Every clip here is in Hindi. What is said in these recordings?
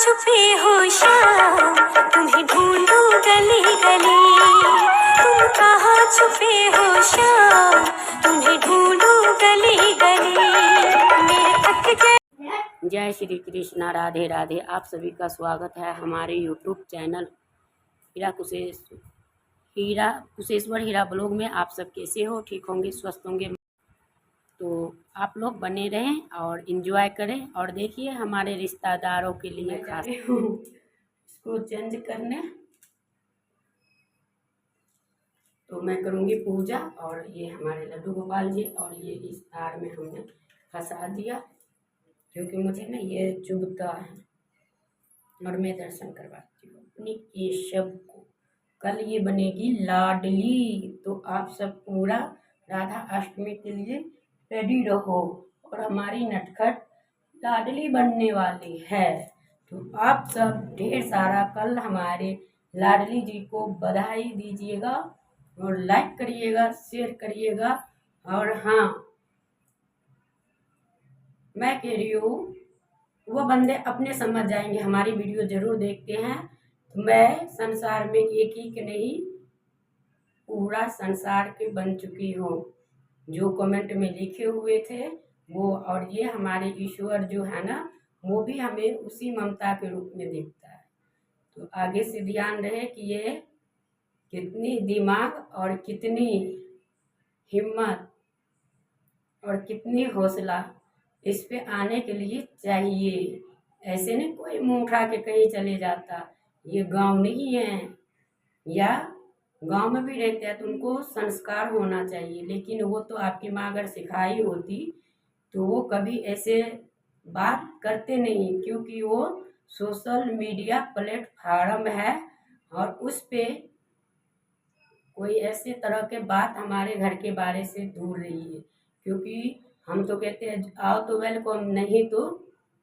छुपे हो श्याम, तुम्हें ढूंढूं गली गली। तुम कहाँ छुपे हो श्याम, तुम्हें ढूंढूं गली गली। मेरे थक गए। जय श्री कृष्णा, राधे राधे। आप सभी का स्वागत है हमारे यूट्यूब चैनल हीरा कुशेश्वर हीरा ब्लॉग में। आप सब कैसे हो? ठीक होंगे, स्वस्थ होंगे। तो आप लोग बने रहें और एंजॉय करें। और देखिए हमारे रिश्तेदारों के लिए खास इसको चेंज करने, तो मैं करूँगी पूजा। और ये हमारे लड्डू गोपाल जी, और ये इस तार में हमने फंसा दिया क्योंकि मुझे ना ये चुभता है। और मैं दर्शन करवाती हूँ अपनी केशव को। कल ये बनेगी लाडली, तो आप सब पूरा राधा अष्टमी के लिए रेडी रहो। और हमारी नटखट लाडली बनने वाली है, तो आप सब ढेर सारा कल हमारे लाडली जी को बधाई दीजिएगा और लाइक करिएगा, शेयर करिएगा। और हाँ, मैं कह रही हूँ वो बंदे अपने समझ जाएंगे, हमारी वीडियो जरूर देखते हैं। तो मैं संसार में एक ही के नहीं, पूरा संसार के बन चुकी हूँ। जो कमेंट में लिखे हुए थे वो, और ये हमारे ईश्वर जो है ना, वो भी हमें उसी ममता के रूप में देखता है। तो आगे से ध्यान रहे कि ये कितनी दिमाग और कितनी हिम्मत और कितनी हौसला इस पे आने के लिए चाहिए। ऐसे नहीं कोई मुंह उठा के कहीं चले जाता। ये गांव नहीं है, या गांव में भी रहते हैं तो उनको संस्कार होना चाहिए। लेकिन वो तो आपकी माँ अगर सिखाई होती तो वो कभी ऐसे बात करते नहीं, क्योंकि वो सोशल मीडिया प्लेटफार्म है और उस पे कोई ऐसे तरह के बात हमारे घर के बारे से दूर रही है। क्योंकि हम तो कहते हैं आओ तो वेलकम, नहीं तो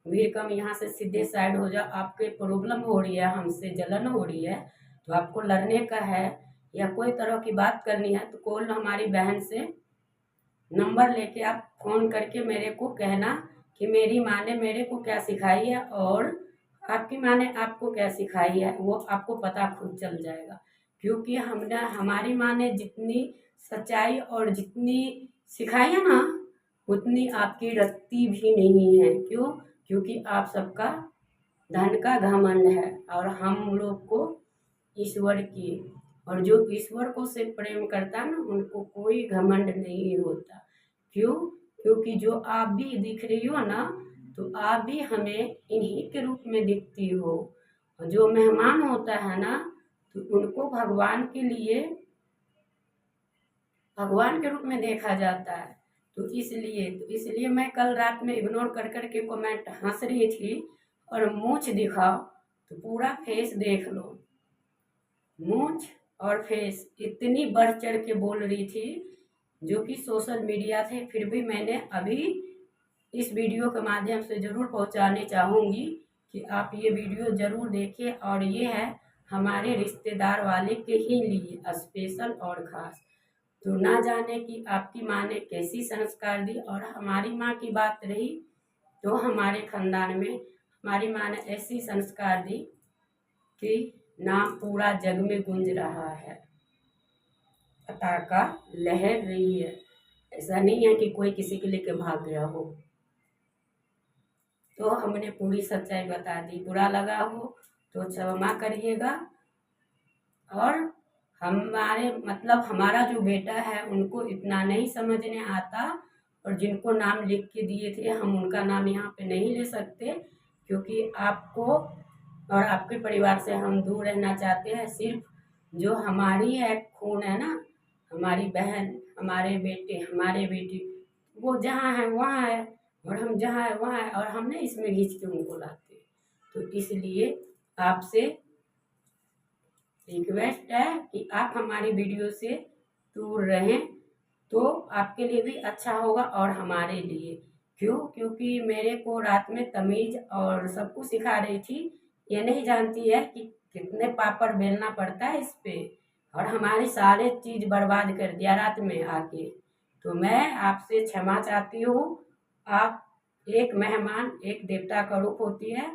वीर कम, यहाँ से सीधे साइड हो जाओ। आपके प्रॉब्लम हो रही है, हमसे जलन हो रही है, तो आपको लड़ने का है या कोई तरह की बात करनी है, तो कॉल हमारी बहन से नंबर लेके आप फ़ोन करके मेरे को कहना कि मेरी माँ ने मेरे को क्या सिखाई है और आपकी माँ ने आपको क्या सिखाई है। वो आपको पता खुद चल जाएगा। क्योंकि हमारी माँ ने जितनी सच्चाई और जितनी सिखाई है ना, उतनी आपकी रत्ती भी नहीं है। क्यों? क्योंकि आप सबका धन का घमंड है और हम लोग को ईश्वर की, और जो ईश्वर को से प्रेम करता है ना, उनको कोई घमंड नहीं होता। क्यों? क्योंकि जो आप भी दिख रही हो ना, तो आप भी हमें इन्हीं के रूप में दिखती हो। और जो मेहमान होता है ना, तो उनको भगवान के रूप में देखा जाता है। तो इसलिए मैं कल रात में इग्नोर कर कर के कमेंट हंस रही थी। और मूंछ दिखाओ तो पूरा फेस देख लो। मूंछ और फेस इतनी बढ़ चढ़ के बोल रही थी, जो कि सोशल मीडिया थे। फिर भी मैंने अभी इस वीडियो के माध्यम से ज़रूर पहुंचाने चाहूँगी कि आप ये वीडियो ज़रूर देखें। और ये है हमारे रिश्तेदार वाले के ही लिए स्पेशल और ख़ास। तो ना जाने कि आपकी माँ ने कैसी संस्कार दी। और हमारी माँ की बात रही तो हमारे खानदान में हमारी माँ ने ऐसी संस्कार दी कि नाम पूरा जग में गूंज रहा है, पताका लहर रही है। ऐसा नहीं है कि कोई किसी के लेके भाग गया हो। तो हमने पूरी सच्चाई बता दी। बुरा लगा हो तो क्षमा करिएगा। और हमारा जो बेटा है उनको इतना नहीं समझने आता, और जिनको नाम लिख के दिए थे हम उनका नाम यहाँ पे नहीं ले सकते, क्योंकि आपको और आपके परिवार से हम दूर रहना चाहते हैं। सिर्फ जो हमारी है खून है ना, हमारी बहन, हमारे बेटे, हमारे बेटी, वो जहाँ है वहाँ है, और हम जहाँ है वहाँ है, और हमने इसमें घिंच के उनको लाते। तो इसलिए आपसे रिक्वेस्ट है कि आप हमारी वीडियो से दूर रहें, तो आपके लिए भी अच्छा होगा और हमारे लिए। क्यों? क्योंकि मेरे को रात में तमीज़ और सब कुछ सिखा रही थी। ये नहीं जानती है कि कितने पापड़ बेलना पड़ता है इस पे, और हमारी सारे चीज़ बर्बाद कर दिया रात में आके। तो मैं आपसे क्षमा चाहती हूँ। आप एक मेहमान एक देवता का रूप होती है।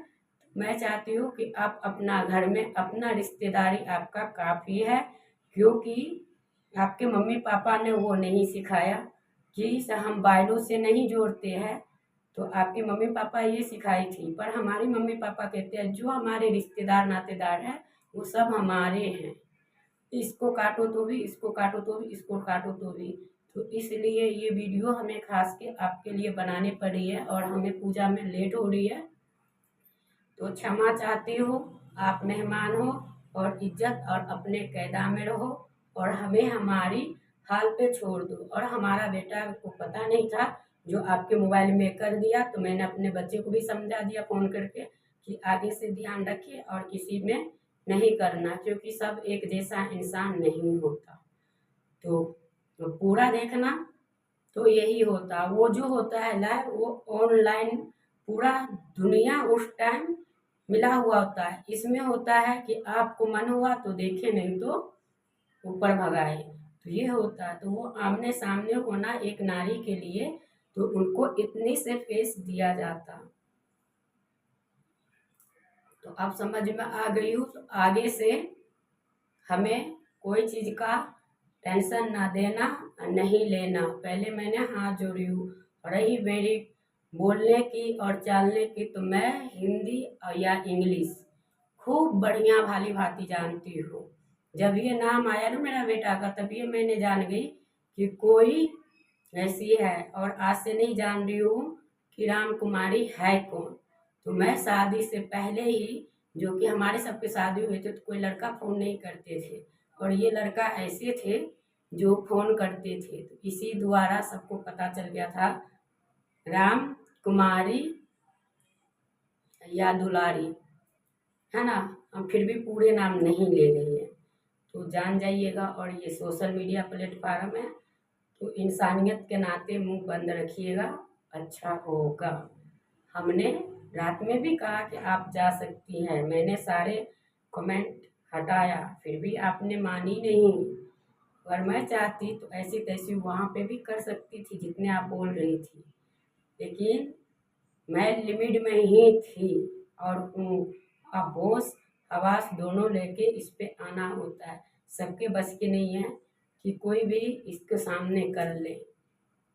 मैं चाहती हूँ कि आप अपना घर में अपना रिश्तेदारी आपका काफ़ी है, क्योंकि आपके मम्मी पापा ने वो नहीं सिखाया कि हम बालों से नहीं जोड़ते हैं। तो आपके मम्मी पापा ये सिखाई थी, पर हमारे मम्मी पापा कहते हैं जो हमारे रिश्तेदार नातेदार हैं वो सब हमारे हैं, इसको काटो तो भी, इसको काटो तो भी, इसको काटो तो भी। तो इसलिए ये वीडियो हमें खास के आपके लिए बनानी पड़ी है, और हमें पूजा में लेट हो रही है तो क्षमा चाहती हूँ। आप मेहमान हो और इज्जत और अपने कायदा में रहो, और हमें हमारी हाल पे छोड़ दो। और हमारा बेटा को पता नहीं था, जो आपके मोबाइल में कर दिया, तो मैंने अपने बच्चे को भी समझा दिया फ़ोन करके कि आगे से ध्यान रखिए और किसी में नहीं करना, क्योंकि सब एक जैसा इंसान नहीं होता। तो पूरा देखना, तो यही होता, वो जो होता है लाइव, वो ऑनलाइन पूरा दुनिया उस टाइम मिला हुआ होता है। इसमें होता है कि आपको मन हुआ तो देखे, नहीं तो ऊपर भगाए। तो ये होता है, तो वो आमने सामने होना एक नारी के लिए, तो उनको इतनी से फेस दिया जाता। तो अब समझ में आ गई हूँ, तो आगे से हमें कोई चीज़ का टेंशन ना देना, नहीं लेना। पहले मैंने हाथ जोड़ी हूँ। रही मेरी बोलने की और चालने की, तो मैं हिंदी या इंग्लिश खूब बढ़िया भाली भांति जानती हूँ। जब ये नाम आया ना मेरा बेटा का, तब ये मैंने जान गई कि कोई ऐसी है। और आज से नहीं जान रही हूँ कि राम कुमारी है कौन। तो मैं शादी से पहले ही, जो कि हमारे सबके शादी हुए थे, तो कोई लड़का फ़ोन नहीं करते थे, और ये लड़का ऐसे थे जो फ़ोन करते थे। तो इसी द्वारा सबको पता चल गया था राम कुमारी या दुलारी, है ना। हम फिर भी पूरे नाम नहीं ले रही है, तो जान जाइएगा। और ये सोशल मीडिया प्लेटफार्म है, तो इंसानियत के नाते मुंह बंद रखिएगा, अच्छा होगा। हमने रात में भी कहा कि आप जा सकती हैं, मैंने सारे कमेंट हटाया, फिर भी आपने मानी नहीं। अगर मैं चाहती तो ऐसी तैसी वहाँ पे भी कर सकती थी जितने आप बोल रही थी, लेकिन मैं लिमिट में ही थी। और होश हवास दोनों लेके इस पे आना होता है। सबके बस की नहीं है कि कोई भी इसके सामने कर ले।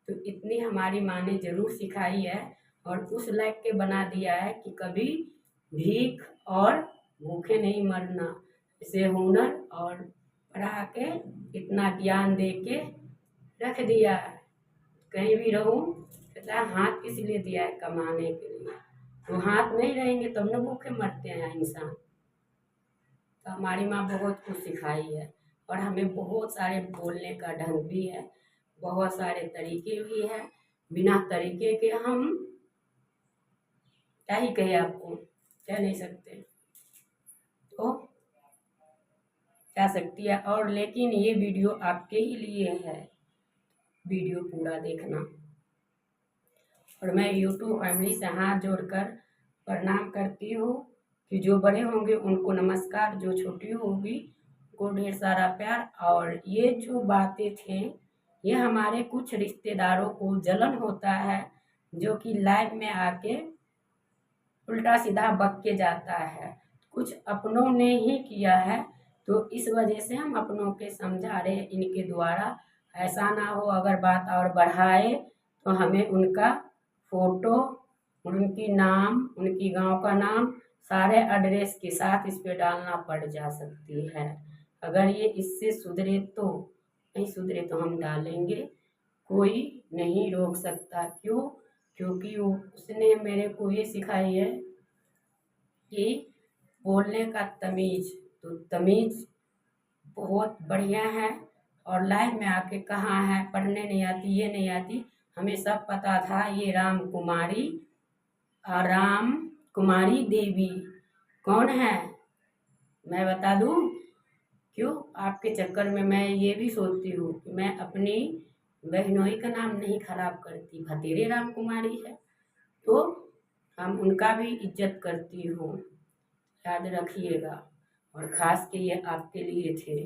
तो इतनी हमारी माँ ने ज़रूर सिखाई है, और उस लायक के बना दिया है कि कभी भीख और भूखे नहीं मरना। इसे हुनर और पढ़ा के इतना ज्ञान दे के रख दिया है। कहीं भी रहूं, कहता है हाथ किस लिए दिया है, कमाने के लिए। तो हाथ नहीं रहेंगे तब न भूखे मरते हैं इंसान। तो हमारी माँ बहुत कुछ सिखाई है, और हमें बहुत सारे बोलने का ढंग भी है, बहुत सारे तरीके भी है। बिना तरीके के हम क्या ही कहे, आपको कह नहीं सकते। तो कह सकती है। और लेकिन ये वीडियो आपके ही लिए है, वीडियो पूरा देखना। और मैं यूट्यूब फैमिली से हाथ जोड़कर प्रणाम करती हूँ कि जो बड़े होंगे उनको नमस्कार, जो छोटी होगी उनको ढेर सारा प्यार। और ये जो बातें थे, ये हमारे कुछ रिश्तेदारों को जलन होता है, जो कि लाइव में आके उल्टा सीधा बक के जाता है। कुछ अपनों ने ही किया है, तो इस वजह से हम अपनों के समझा रहे इनके द्वारा। ऐसा ना हो अगर बात और बढ़ाए तो हमें उनका फोटो, उनकी नाम, उनकी गांव का नाम, सारे एड्रेस के साथ इस पे डालना पड़ जा सकती है। अगर ये इससे सुधरे तो, नहीं सुधरे तो हम डालेंगे, कोई नहीं रोक सकता। क्यों? क्योंकि उसने मेरे को ये सिखाई है कि बोलने का तमीज़, तो तमीज़ बहुत बढ़िया है। और लाइफ में आके कहाँ है, पढ़ने नहीं आती, ये नहीं आती, हमें सब पता था। ये राम कुमारी देवी कौन है, मैं बता दूँ? क्यों? आपके चक्कर में मैं ये भी सोचती हूँ कि मैं अपनी बहनोई का नाम नहीं खराब करती। भतेरे राम कुमारी है, तो हम उनका भी इज्जत करती हूँ, याद रखिएगा। और ख़ास के ये आपके लिए थे।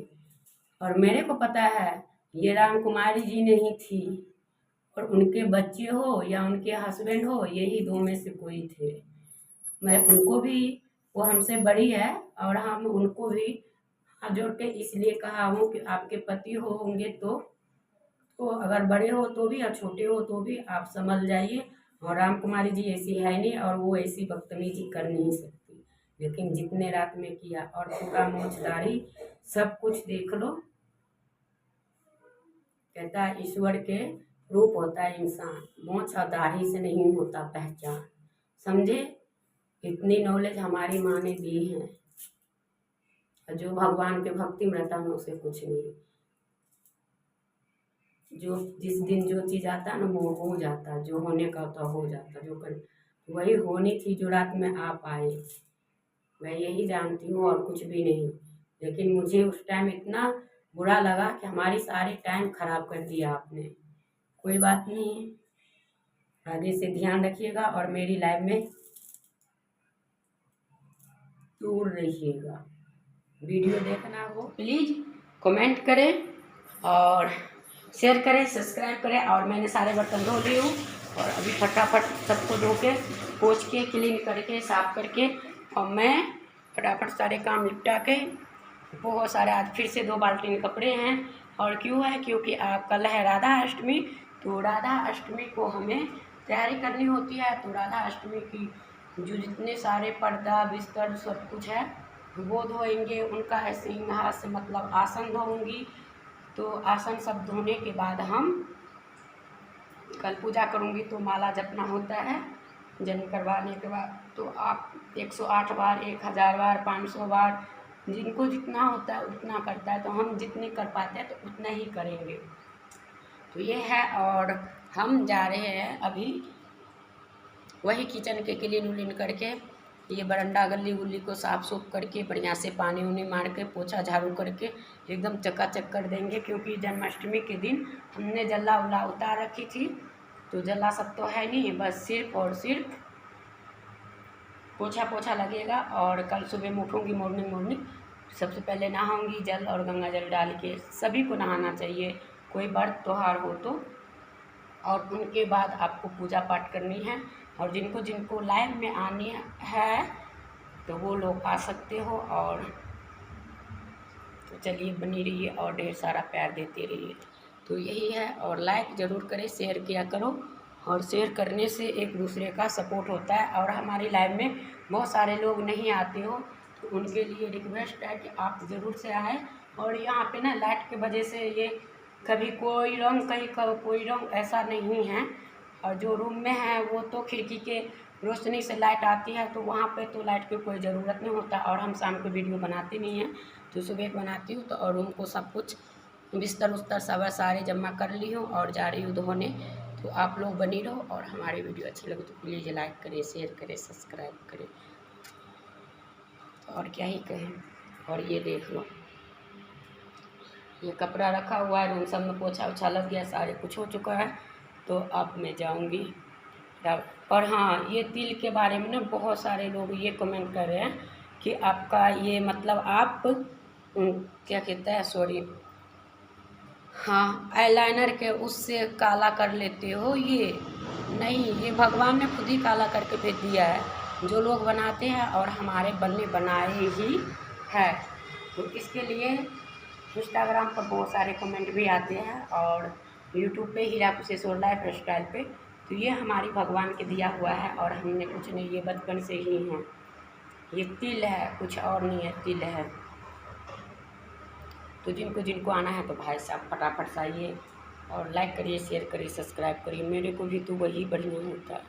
और मेरे को पता है ये राम कुमारी जी नहीं थी, और उनके बच्चे हो या उनके हस्बैंड हो, यही दो में से कोई थे। मैं उनको भी वो हमसे बड़ी है और हम उनको भी हाथ जोड़ के इसलिए कहा हूँ कि आपके पति होंगे तो अगर बड़े हो तो भी और छोटे हो तो भी आप समझ जाइए। और राम कुमारी जी ऐसी है नहीं और वो ऐसी बदतमीजी कर नहीं सकती, लेकिन जितने रात में किया और पूरा मोछदारी सब कुछ देख लो। कहता है ईश्वर के रूप होता है इंसान, मोछ और दाढ़ी से नहीं होता पहचान। समझे? इतनी नॉलेज हमारी माँ ने दी है। जो भगवान के भक्ति में रहता है उसे कुछ नहीं, जो जिस दिन जो चीज़ आता है ना वो हो जाता है, जो होने का होता हो जाता, जो कर वही होनी थी जो रात में आप आए। मैं यही जानती हूँ और कुछ भी नहीं, लेकिन मुझे उस टाइम इतना बुरा लगा कि हमारी सारी टाइम खराब कर दिया आपने। कोई बात नहीं, आगे से ध्यान रखिएगा और मेरी लाइफ में दूर रहिएगा। वीडियो देखना हो प्लीज़ कमेंट करें और शेयर करें, सब्सक्राइब करें। और मैंने सारे बर्तन धो लिए हूँ और अभी फटाफट सबको धो के पोंछ के क्लीन करके साफ करके और मैं फटाफट सारे काम निपटा के बहुत सारे आज फिर से 2 बाल्टी कपड़े हैं। और क्यों है? क्योंकि कल है राधा अष्टमी, तो राधा अष्टमी को हमें तैयारी करनी होती है। तो राधा अष्टमी की जो जितने सारे पर्दा बिस्तर सब कुछ है वो धोएंगे। उनका है सिंहासन मतलब आसन धोऊंगी। तो आसन सब धोने के बाद हम कल पूजा करूंगी। तो माला जपना होता है जन करवाने के बाद, तो आप 108 बार 1000 बार 500 बार जिनको जितना होता है उतना करता है। तो हम जितने कर पाते हैं तो उतना ही करेंगे। तो ये है और हम जा रहे हैं अभी वही किचन के क्लीन उलीन करके ये बरंडा गली गुल्ली को साफ सूफ करके बढ़िया से पानी उनी मार के पोछा झाड़ू करके एकदम चकाचक कर देंगे। क्योंकि जन्माष्टमी के दिन हमने जल्ला उल्ला उतार रखी थी, तो जल्ला सब तो है नहीं, बस सिर्फ और सिर्फ पोछा पोछा लगेगा। और कल सुबह में उठूँगी मॉर्निंग सबसे पहले नहाऊंगी, जल और गंगा जल डाल के। सभी को नहाना चाहिए, कोई व्रत त्योहार हो तो। और उनके बाद आपको पूजा पाठ करनी है। और जिनको जिनको लाइव में आनी है तो वो लोग आ सकते हो। और तो चलिए बनी रहिए और ढेर सारा प्यार देते रहिए। तो यही है, और लाइक ज़रूर करें, शेयर किया करो। और शेयर करने से एक दूसरे का सपोर्ट होता है। और हमारी लाइव में बहुत सारे लोग नहीं आते हो तो उनके लिए रिक्वेस्ट है कि आप ज़रूर से आएँ। और यहाँ पे ना लाइट की वजह से ये कभी कोई रंग कहीं कोई रंग ऐसा नहीं है। और जो रूम में है वो तो खिड़की के रोशनी से लाइट आती है, तो वहाँ पे तो लाइट की कोई ज़रूरत नहीं होता। और हम शाम को वीडियो बनाते नहीं हैं, तो सुबह बनाती हूँ। तो और रूम को सब कुछ बिस्तर उस्तर सब सारे जमा कर ली हूँ और जा रही हूँ धोने। तो आप लोग बनी रहो और हमारी वीडियो अच्छी लगे तो प्लीज़ लाइक करें, शेयर करें, सब्सक्राइब करें। और क्या ही कहें। और ये देख लो, ये कपड़ा रखा हुआ है, रूम सब में पोछा उछा लग गया, सारे कुछ हो चुका है। तो अब मैं जाऊंगी। और हाँ, ये तिल के बारे में ना बहुत सारे लोग ये कमेंट कर रहे हैं कि आपका ये मतलब आप क्या कहते हैं, सॉरी, हाँ, आईलाइनर के उससे काला कर लेते हो। ये नहीं, ये भगवान ने खुद ही काला करके भेज दिया है। जो लोग बनाते हैं और हमारे बनने बनाए ही है। तो इसके लिए इंस्टाग्राम पर बहुत सारे कमेंट भी आते हैं और यूट्यूब पे हीरा कुशेश्वर लाइफ स्टाइल पे। तो ये हमारी भगवान के दिया हुआ है और हमने कुछ नहीं, ये बचपन से ही है। ये तिल है, कुछ और नहीं है, तिल है। तो जिनको जिनको आना है तो भाई साहब फटाफट से आइए और लाइक करिए, शेयर करिए, सब्सक्राइब करिए। मेरे को भी तो वही बढ़िया होता है।